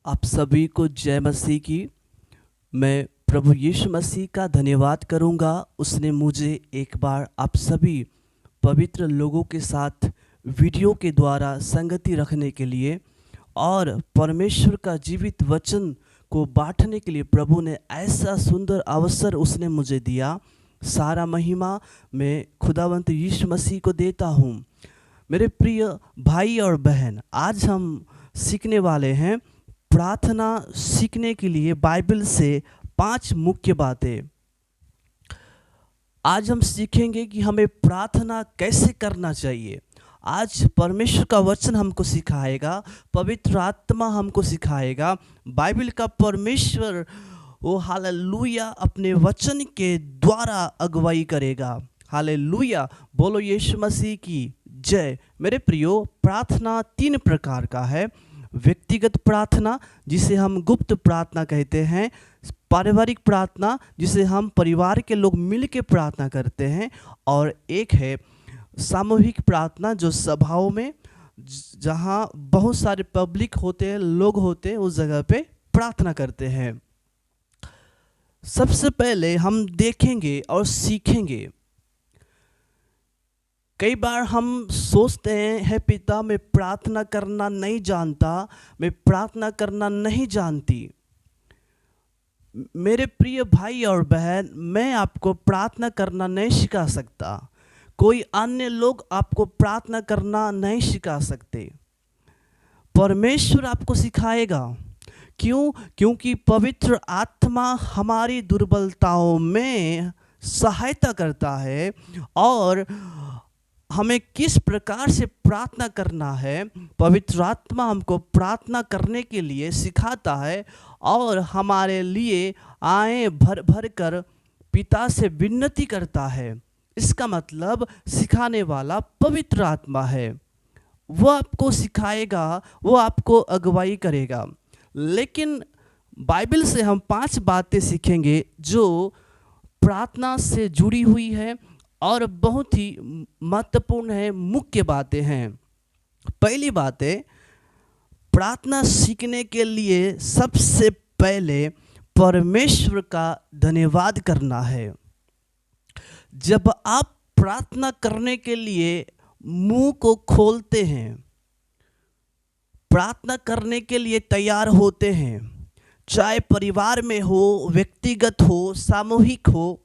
आप सभी को जय मसीह की। मैं प्रभु यीशु मसीह का धन्यवाद करूंगा। उसने मुझे एक बार आप सभी पवित्र लोगों के साथ वीडियो के द्वारा संगति रखने के लिए और परमेश्वर का जीवित वचन को बांटने के लिए प्रभु ने ऐसा सुंदर अवसर उसने मुझे दिया। सारा महिमा मैं खुदावंत यीशु मसीह को देता हूँ। मेरे प्रिय भाई और बहन, आज हम सीखने वाले हैं प्रार्थना सीखने के लिए बाइबल से 5 मुख्य बातें। आज हम सीखेंगे कि हमें प्रार्थना कैसे करना चाहिए। आज परमेश्वर का वचन हमको सिखाएगा, पवित्र आत्मा हमको सिखाएगा। बाइबल का परमेश्वर वो हालेलुया अपने वचन के द्वारा अगुवाई करेगा। हालेलुया, बोलो यीशु मसीह की जय। मेरे प्रियो, प्रार्थना 3 प्रकार का है। व्यक्तिगत प्रार्थना जिसे हम गुप्त प्रार्थना कहते हैं, पारिवारिक प्रार्थना जिसे हम परिवार के लोग मिल के प्रार्थना करते हैं, और एक है सामूहिक प्रार्थना जो सभाओं में जहाँ बहुत सारे पब्लिक होते हैं, लोग होते हैं, उस जगह पे प्रार्थना करते हैं। सबसे पहले हम देखेंगे और सीखेंगे। कई बार हम सोचते हैं, हे पिता मैं प्रार्थना करना नहीं जानता, मैं प्रार्थना करना नहीं जानती। मेरे प्रिय भाई और बहन, मैं आपको प्रार्थना करना नहीं सिखा सकता। कोई अन्य लोग आपको प्रार्थना करना नहीं सिखा सकते। परमेश्वर आपको सिखाएगा। क्यों? क्योंकि पवित्र आत्मा हमारी दुर्बलताओं में सहायता करता है और हमें किस प्रकार से प्रार्थना करना है, पवित्र आत्मा हमको प्रार्थना करने के लिए सिखाता है और हमारे लिए आए भर भर कर पिता से विनती करता है। इसका मतलब सिखाने वाला पवित्र आत्मा है। वो आपको सिखाएगा, वो आपको अगुवाई करेगा। लेकिन बाइबल से हम 5 बातें सीखेंगे जो प्रार्थना से जुड़ी हुई है और बहुत ही महत्वपूर्ण है, मुख्य बातें हैं। पहली बात है, प्रार्थना सीखने के लिए सबसे पहले परमेश्वर का धन्यवाद करना है। जब आप प्रार्थना करने के लिए मुंह को खोलते हैं, प्रार्थना करने के लिए तैयार होते हैं, चाहे परिवार में हो, व्यक्तिगत हो, सामूहिक हो,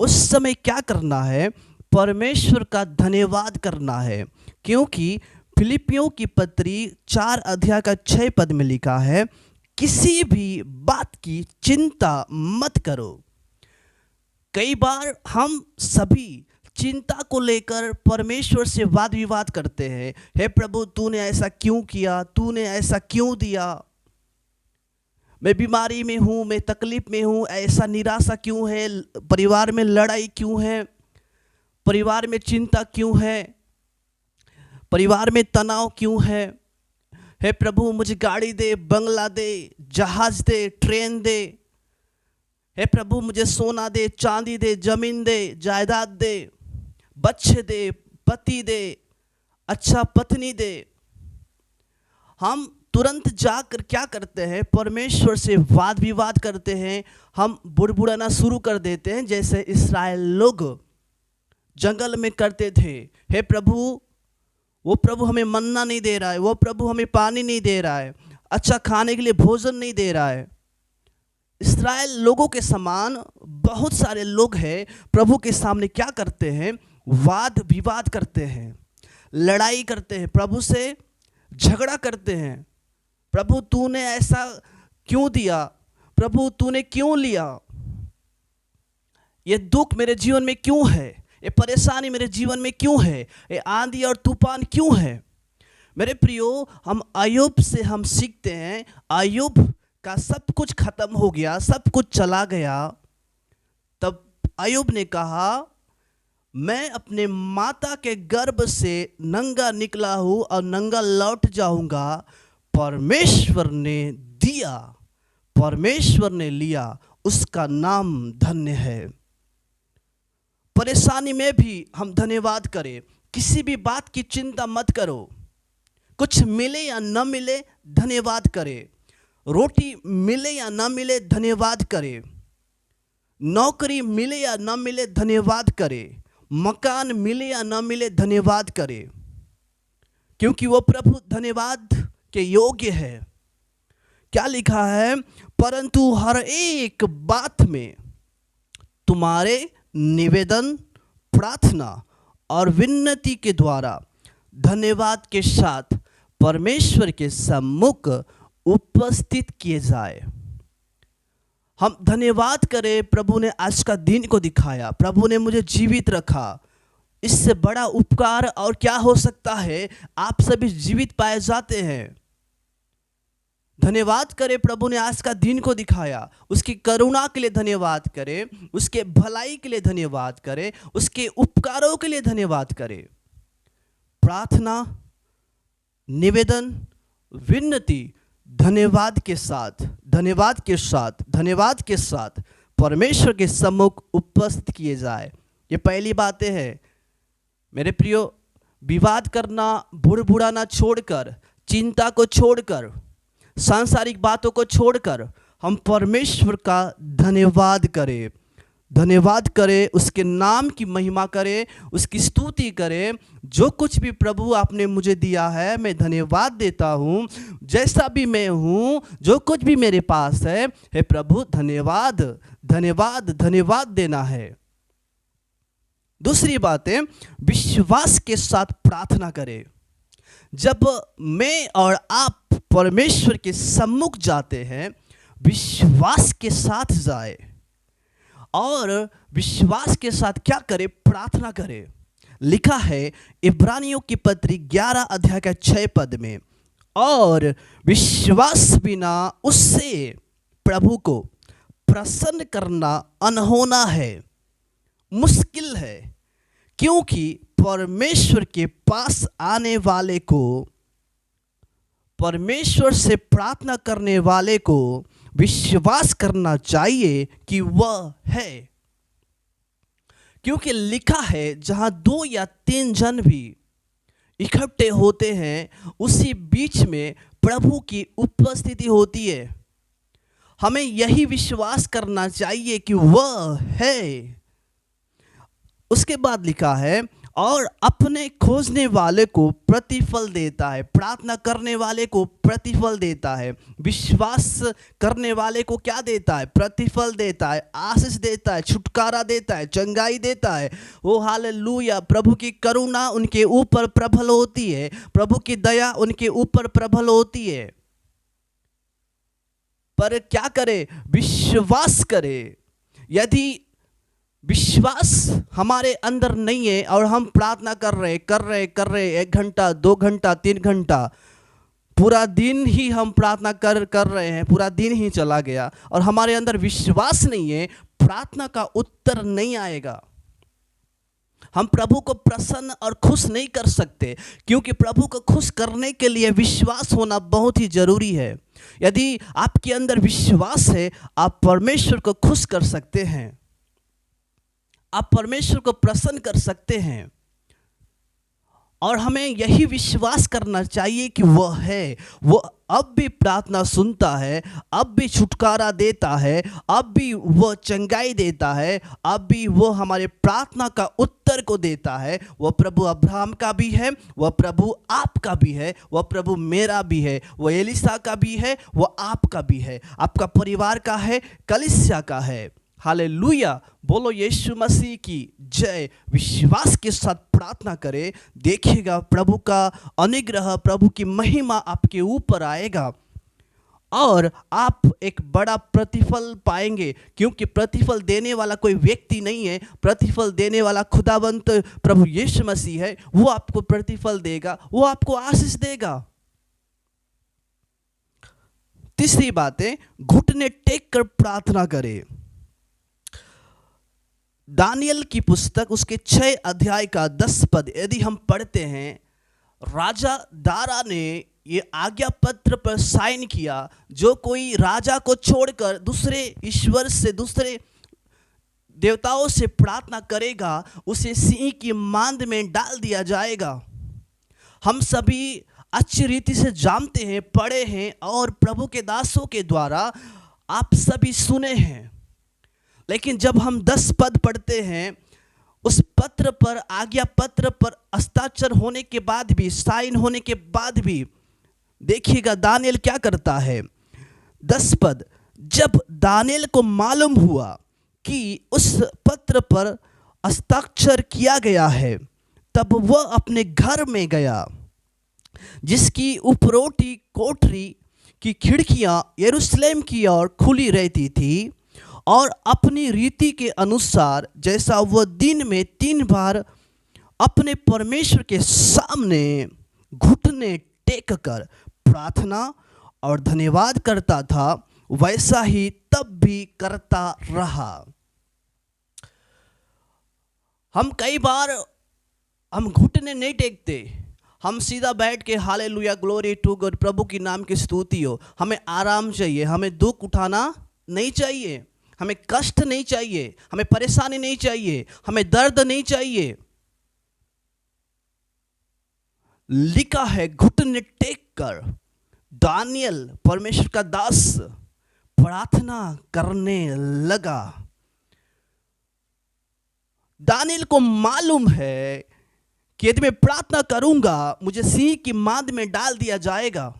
उस समय क्या करना है? परमेश्वर का धन्यवाद करना है। क्योंकि फिलिपियों की पत्री 4 अध्याय का 6 पद में लिखा है, किसी भी बात की चिंता मत करो। कई बार हम सभी चिंता को लेकर परमेश्वर से वाद विवाद करते हैं। हे प्रभु, तूने ऐसा क्यों किया? तूने ऐसा क्यों दिया? मैं बीमारी में हूँ, मैं तकलीफ में हूँ, ऐसा निराशा क्यों है? परिवार में लड़ाई क्यों है? परिवार में चिंता क्यों है? परिवार में तनाव क्यों है? हे प्रभु, मुझे गाड़ी दे, बंगला दे, जहाज दे, ट्रेन दे। हे प्रभु, मुझे सोना दे, चांदी दे, जमीन दे, जायदाद दे, बच्चे दे, पति दे, अच्छा पत्नी दे। हम तुरंत जाकर क्या करते हैं? परमेश्वर से वाद विवाद करते हैं। हम बुड़बुड़ाना शुरू कर देते हैं, जैसे इस्राएल लोग जंगल में करते थे। हे प्रभु, वो प्रभु हमें मन्ना नहीं दे रहा है, वो प्रभु हमें पानी नहीं दे रहा है, अच्छा खाने के लिए भोजन नहीं दे रहा है। इस्राएल लोगों के समान बहुत सारे लोग हैं, प्रभु के सामने क्या करते हैं? वाद विवाद करते हैं, लड़ाई करते हैं, प्रभु से झगड़ा करते हैं। प्रभु, तूने ऐसा क्यों दिया? प्रभु, तूने क्यों लिया? ये दुख मेरे जीवन में क्यों है? ये परेशानी मेरे जीवन में क्यों है? ये आंधी और तूफान क्यों है? मेरे प्रियो, हम अय्यूब से हम सीखते हैं। अय्यूब का सब कुछ खत्म हो गया, सब कुछ चला गया। तब अय्यूब ने कहा, मैं अपने माता के गर्भ से नंगा निकला हूँ और नंगा लौट जाऊंगा। परमेश्वर ने दिया, परमेश्वर ने लिया, उसका नाम धन्य है। परेशानी में भी हम धन्यवाद करें। किसी भी बात की चिंता मत करो, कुछ मिले या न मिले धन्यवाद करें। रोटी मिले या ना मिले धन्यवाद करे, नौकरी मिले या ना मिले धन्यवाद करे, मकान मिले या ना मिले धन्यवाद करे, क्योंकि वो प्रभु धन्यवाद के योग्य है। क्या लिखा है? परंतु हर एक बात में तुम्हारे निवेदन, प्रार्थना और विनती के द्वारा धन्यवाद के साथ परमेश्वर के सम्मुख उपस्थित किए जाए। हम धन्यवाद करें, प्रभु ने आज का दिन को दिखाया, प्रभु ने मुझे जीवित रखा। इससे बड़ा उपकार और क्या हो सकता है? आप सभी जीवित पाए जाते हैं। धन्यवाद करें, प्रभु ने आज का दिन को दिखाया, उसकी करुणा के लिए धन्यवाद करें, उसके भलाई के लिए धन्यवाद करें, उसके उपकारों के लिए धन्यवाद करें। प्रार्थना, निवेदन, विनती धन्यवाद के साथ, धन्यवाद के साथ, धन्यवाद के साथ परमेश्वर के सम्मुख उपस्थित किए जाए। ये पहली बातें हैं। मेरे प्रियो, विवाद करना, बुड़बुड़ाना छोड़कर, चिंता को छोड़कर, सांसारिक बातों को छोड़कर हम परमेश्वर का धन्यवाद करें, धन्यवाद करें, उसके नाम की महिमा करें, उसकी स्तुति करें। जो कुछ भी प्रभु आपने मुझे दिया है, मैं धन्यवाद देता हूँ। जैसा भी मैं हूँ, जो कुछ भी मेरे पास है, हे प्रभु धन्यवाद, धन्यवाद, धन्यवाद देना है। दूसरी बात है, विश्वास के साथ प्रार्थना करें। जब मैं और आप परमेश्वर के सम्मुख जाते हैं, विश्वास के साथ जाए और विश्वास के साथ क्या करे? प्रार्थना करे। लिखा है इब्रानियों की पत्री 11 अध्याय का 6 पद में, और विश्वास बिना उससे प्रभु को प्रसन्न करना अनहोना है, मुश्किल है, क्योंकि परमेश्वर के पास आने वाले को, परमेश्वर से प्रार्थना करने वाले को विश्वास करना चाहिए कि वह है। क्योंकि लिखा है जहां 2 या 3 जन भी इकट्ठे होते हैं, उसी बीच में प्रभु की उपस्थिति होती है। हमें यही विश्वास करना चाहिए कि वह है। उसके बाद लिखा है, और अपने खोजने वाले को प्रतिफल देता है, प्रार्थना करने वाले को प्रतिफल देता है, विश्वास करने वाले को क्या देता है? प्रतिफल देता है, आशीष देता है, छुटकारा देता है, चंगाई देता है। ओ हालेलुया! प्रभु की करुणा उनके ऊपर प्रबल होती है, प्रभु की दया उनके ऊपर प्रबल होती है। पर क्या करे? विश्वास करे। यदि विश्वास हमारे अंदर नहीं है और हम प्रार्थना कर रहे 1 घंटा, 2 घंटा, 3 घंटा, पूरा दिन ही हम प्रार्थना कर रहे हैं, पूरा दिन ही चला गया और हमारे अंदर विश्वास नहीं है, प्रार्थना का उत्तर नहीं आएगा। हम प्रभु को प्रसन्न और खुश नहीं कर सकते, क्योंकि प्रभु को खुश करने के लिए विश्वास होना बहुत ही जरूरी है। यदि आपके अंदर विश्वास है, आप परमेश्वर को खुश कर सकते हैं, आप परमेश्वर को प्रसन्न कर सकते हैं। और हमें यही विश्वास करना चाहिए कि वह है, वो अब भी प्रार्थना सुनता है, अब भी छुटकारा देता है, अब भी वो चंगाई देता है, अब भी वो हमारे प्रार्थना का उत्तर को देता है। वह प्रभु अब्राहम का भी है, वह प्रभु आपका भी है, वह प्रभु मेरा भी है, वह एलिसा का भी है, वह आपका भी है, आपका परिवार का है, कलीसिया का है। हालेलुया! बोलो यीशु मसीह की जय। विश्वास के साथ प्रार्थना करें, देखिएगा प्रभु का अनुग्रह, प्रभु की महिमा आपके ऊपर आएगा और आप एक बड़ा प्रतिफल पाएंगे, क्योंकि प्रतिफल देने वाला कोई व्यक्ति नहीं है, प्रतिफल देने वाला खुदावंत प्रभु यीशु मसीह है। वो आपको प्रतिफल देगा, वो आपको आशीष देगा। तीसरी बात है, घुटने टेक कर प्रार्थना करें। दानियल की पुस्तक उसके 6 अध्याय का 10 पद यदि हम पढ़ते हैं, राजा दारा ने ये आज्ञा पत्र पर साइन किया, जो कोई राजा को छोड़कर दूसरे ईश्वर से, दूसरे देवताओं से प्रार्थना करेगा, उसे सिंह की मांद में डाल दिया जाएगा। हम सभी अच्छी रीति से जानते हैं, पढ़े हैं और प्रभु के दासों के द्वारा आप सभी सुने हैं। लेकिन जब हम 10 पद पढ़ते हैं, उस पत्र पर, आज्ञा पत्र पर हस्ताक्षर होने के बाद भी, साइन होने के बाद भी, देखिएगा दानिएल क्या करता है। 10 पद, जब दानिएल को मालूम हुआ कि उस पत्र पर हस्ताक्षर किया गया है, तब वह अपने घर में गया, जिसकी उपरोटी कोठरी की खिड़कियां यरूशलेम की ओर खुली रहती थी, और अपनी रीति के अनुसार जैसा वह दिन में 3 बार अपने परमेश्वर के सामने घुटने टेक कर प्रार्थना और धन्यवाद करता था, वैसा ही तब भी करता रहा। हम कई बार हम घुटने नहीं टेकते, हम सीधा बैठ के हालेलुया ग्लोरी टू गॉड, प्रभु की नाम की स्तुति हो। हमें आराम चाहिए, हमें दुख उठाना नहीं चाहिए, हमें कष्ट नहीं चाहिए, हमें परेशानी नहीं चाहिए, हमें दर्द नहीं चाहिए। लिखा है घुटने टेक कर दानिएल परमेश्वर का दास प्रार्थना करने लगा। दानिएल को मालूम है कि यदि मैं प्रार्थना करूंगा मुझे सिंह की मांद में डाल दिया जाएगा,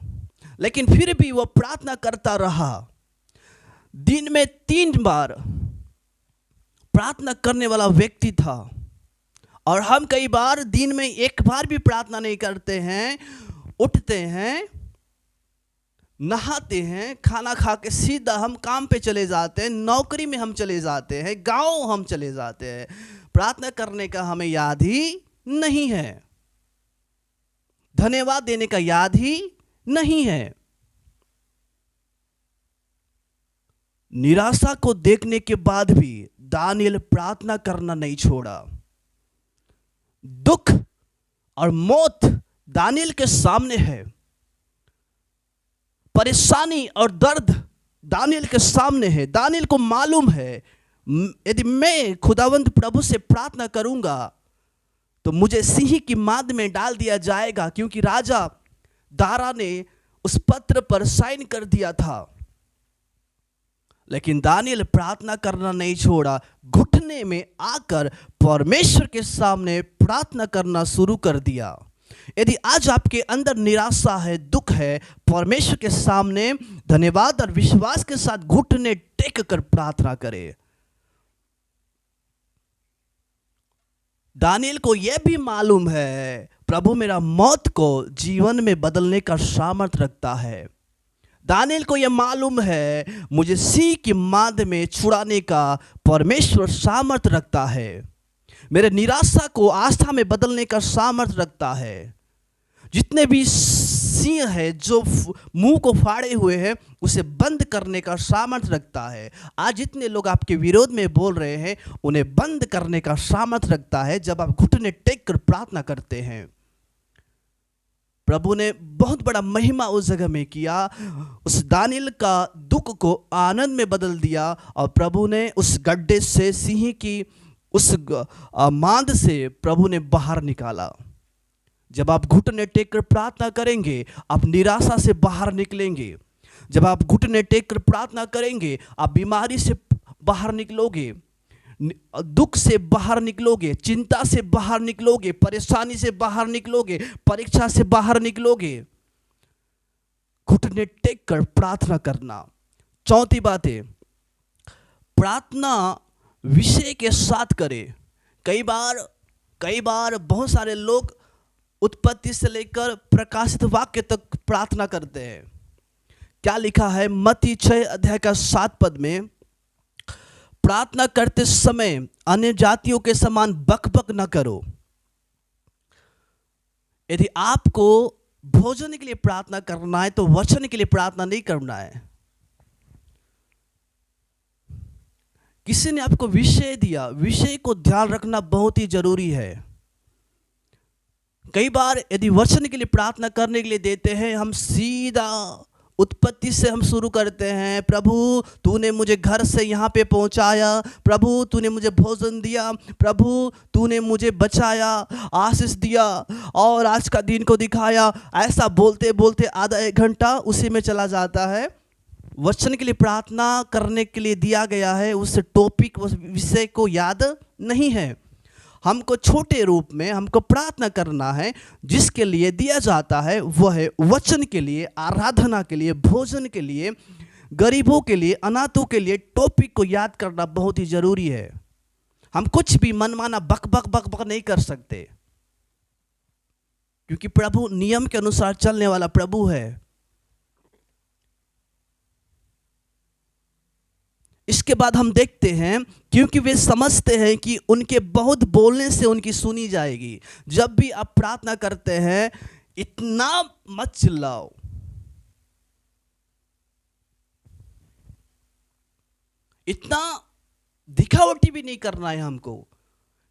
लेकिन फिर भी वह प्रार्थना करता रहा। दिन में 3 बार प्रार्थना करने वाला व्यक्ति था, और हम कई बार दिन में 1 बार भी प्रार्थना नहीं करते हैं। उठते हैं, नहाते हैं, खाना खा के सीधा हम काम पे चले जाते हैं, नौकरी में हम चले जाते हैं, गांव हम चले जाते हैं। प्रार्थना करने का हमें याद ही नहीं है, धन्यवाद देने का याद ही नहीं है। निराशा को देखने के बाद भी दानिएल प्रार्थना करना नहीं छोड़ा। दुख और मौत दानिएल के सामने है, परेशानी और दर्द दानिएल के सामने है। दानिएल को मालूम है यदि मैं खुदावंद प्रभु से प्रार्थना करूंगा तो मुझे सिंह की मांद में डाल दिया जाएगा, क्योंकि राजा दारा ने उस पत्र पर साइन कर दिया था। लेकिन दानिएल प्रार्थना करना नहीं छोड़ा, घुटने में आकर परमेश्वर के सामने प्रार्थना करना शुरू कर दिया। यदि आज आपके अंदर निराशा है, दुख है, परमेश्वर के सामने धन्यवाद और विश्वास के साथ घुटने टेक कर प्रार्थना करें। दानिएल को यह भी मालूम है प्रभु मेरा मौत को जीवन में बदलने का सामर्थ रखता है। दानिएल को यह मालूम है मुझे सिंह की मांद में छुड़ाने का परमेश्वर सामर्थ रखता है, मेरे निराशा को आस्था में बदलने का सामर्थ रखता है। जितने भी सिंह है जो मुंह को फाड़े हुए हैं उसे बंद करने का सामर्थ रखता है। आज जितने लोग आपके विरोध में बोल रहे हैं उन्हें बंद करने का सामर्थ रखता है जब आप घुटने टेक कर प्रार्थना करते हैं। प्रभु ने बहुत बड़ा महिमा उस जगह में किया, उस दानिएल का दुख को आनंद में बदल दिया, और प्रभु ने उस गड्ढे से, सिंह की उस मांद से प्रभु ने बाहर निकाला। जब आप घुटने टेक कर प्रार्थना करेंगे आप निराशा से बाहर निकलेंगे। जब आप घुटने टेक कर प्रार्थना करेंगे आप बीमारी से बाहर निकलोगे, दुख से बाहर निकलोगे, चिंता से बाहर निकलोगे, परेशानी से बाहर निकलोगे, परीक्षा से बाहर निकलोगे। घुटने टेक कर प्रार्थना करना। चौथी बात है, प्रार्थना विषय के साथ करें। कई बार बहुत सारे लोग उत्पत्ति से लेकर प्रकाशित वाक्य तक प्रार्थना करते हैं। क्या लिखा है मत्ती 6 अध्याय का 7 पद में, प्रार्थना करते समय अन्य जातियों के समान बकबक न करो। यदि आपको भोजन के लिए प्रार्थना करना है तो वचन के लिए प्रार्थना नहीं करना है। किसी ने आपको विषय दिया, विषय को ध्यान रखना बहुत ही जरूरी है। कई बार यदि वचन के लिए प्रार्थना करने के लिए देते हैं हम सीधा उत्पत्ति से हम शुरू करते हैं, प्रभु तूने मुझे घर से यहाँ पे पहुँचाया, प्रभु तूने मुझे भोजन दिया, प्रभु तूने मुझे बचाया, आशीष दिया और आज का दिन को दिखाया। ऐसा बोलते बोलते आधा एक घंटा उसी में चला जाता है। वचन के लिए प्रार्थना करने के लिए दिया गया है, उस टॉपिक उस विषय को याद नहीं है। हमको छोटे रूप में हमको प्रार्थना करना है। जिसके लिए दिया जाता है वह है वचन के लिए, आराधना के लिए, भोजन के लिए, गरीबों के लिए, अनाथों के लिए। टॉपिक को याद करना बहुत ही जरूरी है। हम कुछ भी मनमाना बक बक बक बक नहीं कर सकते, क्योंकि प्रभु नियम के अनुसार चलने वाला प्रभु है। इसके बाद हम देखते हैं, क्योंकि वे समझते हैं कि उनके बहुत बोलने से उनकी सुनी जाएगी। जब भी आप प्रार्थना करते हैं, इतना मत चिल्लाओ, इतना दिखावटी भी नहीं करना है हमको।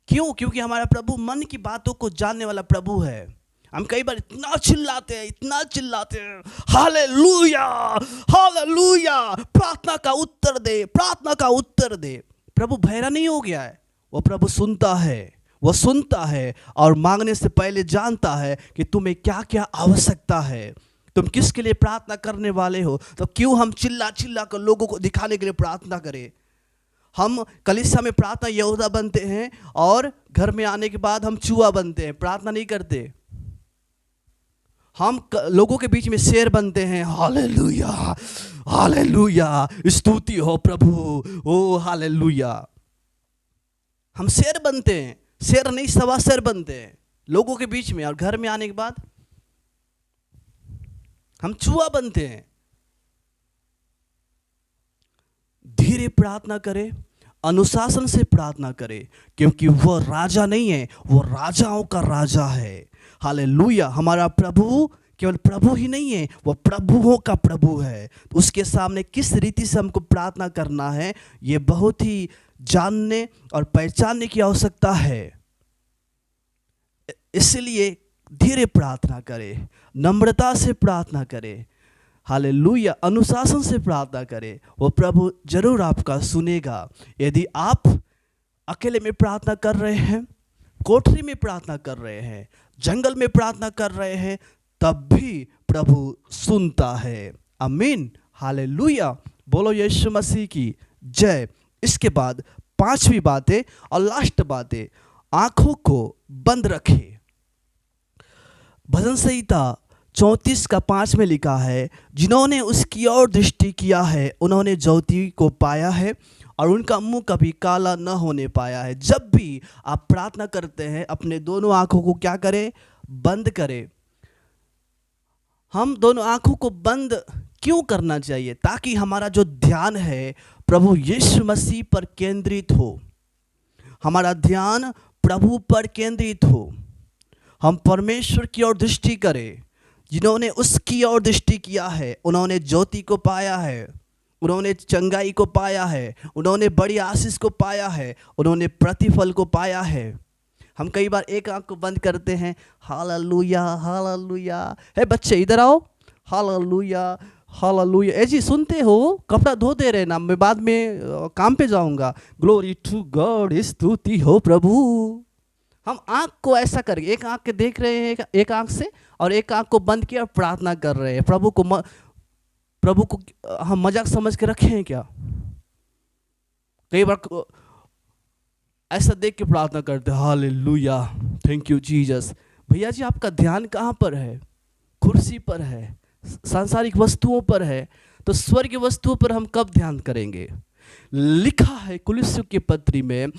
क्यों? क्योंकि हमारा प्रभु मन की बातों को जानने वाला प्रभु है। हम कई बार इतना चिल्लाते हैं, इतना चिल्लाते हैं, हालेलुया हालेलुया, प्रार्थना का उत्तर दे, प्रार्थना का उत्तर दे। प्रभु बहरा नहीं हो गया है, वो प्रभु सुनता है, वो सुनता है और मांगने से पहले जानता है कि तुम्हें क्या क्या आवश्यकता है, तुम किसके लिए प्रार्थना करने वाले हो। तो क्यों हम चिल्ला चिल्ला कर लोगों को दिखाने के लिए प्रार्थना करें। हम कलीसिया में प्रार्थना यहूदा बनते हैं और घर में आने के बाद हम चूहा बनते हैं, प्रार्थना नहीं करते। हम लोगों के बीच में शेर बनते हैं, हालेलुया हालेलुया, स्तुति हो प्रभु, ओ हालेलुया। हम शेर बनते हैं, शेर नहीं सवा शेर बनते हैं लोगों के बीच में, और घर में आने के बाद हम चूहा बनते हैं। धीरे प्रार्थना करें, अनुशासन से प्रार्थना करें, क्योंकि वह राजा नहीं है, वो राजाओं का राजा है। हालेलुया। हमारा प्रभु केवल प्रभु ही नहीं है, वह प्रभुओं का प्रभु है। तो उसके सामने किस रीति से हमको प्रार्थना करना है, ये बहुत ही जानने और पहचानने की आवश्यकता है। इसलिए धीरे प्रार्थना करें, नम्रता से प्रार्थना करें, हालेलुया, अनुशासन से प्रार्थना करें, वो प्रभु जरूर आपका सुनेगा। यदि आप अकेले में प्रार्थना कर रहे हैं, कोठरी में प्रार्थना कर रहे हैं, जंगल में प्रार्थना कर रहे हैं, तब भी प्रभु सुनता है। आमीन, हालेलुया, बोलो यीशु मसीह की जय। इसके बाद पांचवी बातें और लास्ट बातें, आंखों को बंद रखें। भजन संहिता 34 का 5 में लिखा है, जिन्होंने उसकी ओर दृष्टि किया है उन्होंने ज्योति को पाया है और उनका मुंह कभी काला न होने पाया है। जब भी आप प्रार्थना करते हैं, अपने दोनों आंखों को क्या करें? बंद करें। हम दोनों आंखों को बंद क्यों करना चाहिए? ताकि हमारा जो ध्यान है प्रभु यीशु मसीह पर केंद्रित हो, हमारा ध्यान प्रभु पर केंद्रित हो, हम परमेश्वर की ओर दृष्टि करें। जिन्होंने उसकी ओर दृष्टि किया है उन्होंने ज्योति को पाया है, उन्होंने चंगाई को पाया है, उन्होंने बड़ी आशीष को पाया है, उन्होंने प्रतिफल को पाया है। हम कई बार एक आंख को बंद करते हैं, हालेलुया हालेलुया, हे बच्चे इधर आओ, हालेलुया हालेलुया, ए जी सुनते हो, कपड़ा धो दे रहे ना, मैं बाद में काम पे जाऊंगा, ग्लोरी टू गॉड, स्तुति हो प्रभु। हम आंख को ऐसा करके एक आंख के देख रहे हैं, एक आंख से, और एक आंख को बंद किया और प्रार्थना कर रहे हैं। प्रभु को हम मजाक समझ के रखे हैं क्या? कई बार ऐसा देख के प्रार्थना करते हैं, हालेलुया थैंक यू जीसस। भैया जी आपका ध्यान कहाँ पर है? कुर्सी पर है, सांसारिक वस्तुओं पर है, तो स्वर्ग वस्तुओं पर हम कब ध्यान करेंगे? लिखा है कुलुस्सियों की पत्री में,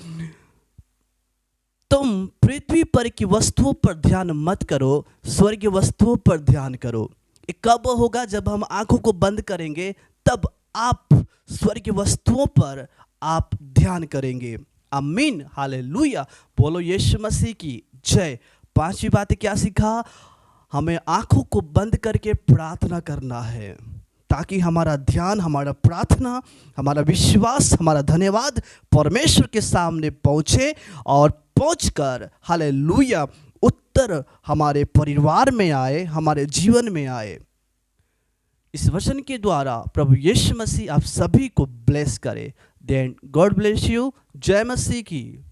तुम पृथ्वी पर की वस्तुओं पर ध्यान मत करो, स्वर्गीय वस्तुओं पर ध्यान करो। ये कब होगा? जब हम आंखों को बंद करेंगे, तब आप स्वर्गीय वस्तुओं पर आप ध्यान करेंगे। आमीन, हालेलुया, बोलो यीशु मसीह की जय। पांचवी बात क्या सीखा? हमें आंखों को बंद करके प्रार्थना करना है, ताकि हमारा ध्यान, हमारा प्रार्थना, हमारा विश्वास, हमारा धन्यवाद परमेश्वर के सामने पहुँचे, और पहुँचकर हालेलुया उत्तर हमारे परिवार में आए, हमारे जीवन में आए। इस वचन के द्वारा प्रभु यीशु मसीह आप सभी को ब्लेस करे। Then God bless you. जय मसीह की।